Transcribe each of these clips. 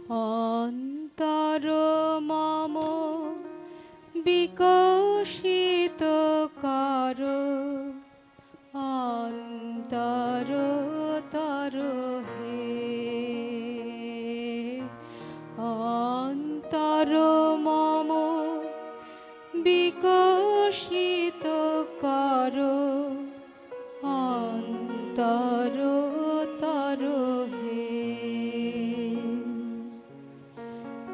অন্তর মম বিকশিত কর, অন্তর তর হে। অন্তর মম বিকশিত কর, অন্তর তর হে।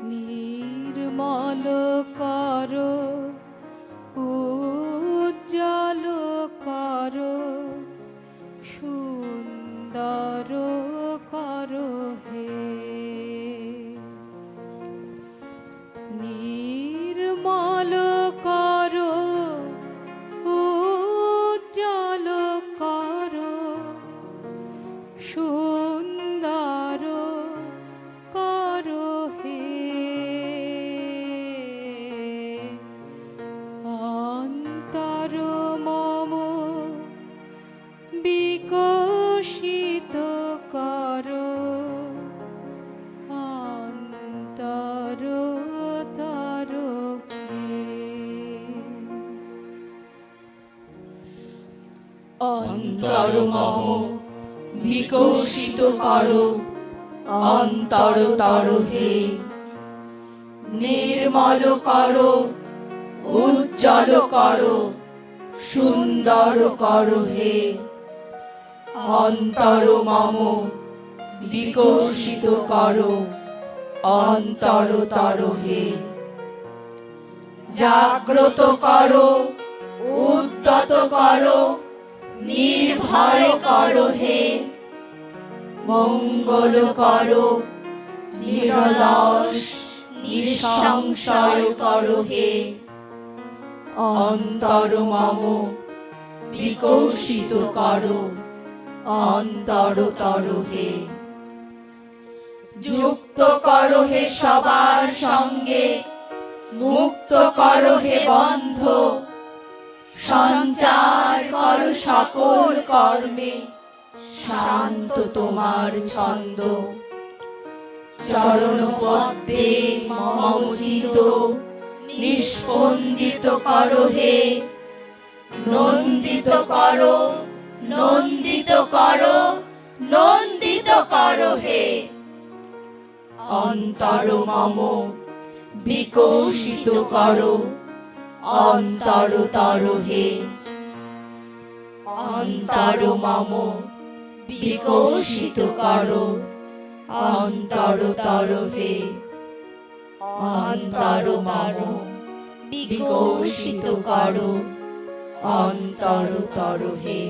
নির্মল কর, উজ্জ্বল কর, সুন্দর কর হে। নির্মল কর, উজ্জ্বল কর, সুন্দর কর হে। অন্তর মম বিকশিত কর, অন্তর তর হে। অন্তর মম বিকশিত কর, অন্তর তর হে। নির্মল কর, উজ্জ্বল কর, সুন্দর কর হে। অন্তর মম বিকশিত কর, অন্তর তর হে। জাগ্রত কর, উদ্যত কর, নির্ভয় কর হে। মঙ্গল কর, নিরলস নিঃসংশয় কর হে। অন্তর মম বিকশিত কর, অন্তর তর হে। যুক্ত কর হে সবার সঙ্গে, মুক্ত কর হে বন্ধ। সঞ্চার কর সকল কর্মে, শান্ত তোমার ছন্দ। চরণ পদ্মে মম চিত নিস্পন্দিত কর হে। নন্দিত কর, নন্দিত কর, নন্দিত কর হে। অন্তর মম বিকশিত কর, অন্তর তর হে। অন্তর মম বিকশিত কর, অন্তর তর হে। অন্তর মম বিকশিত কর, অন্তর তর হে।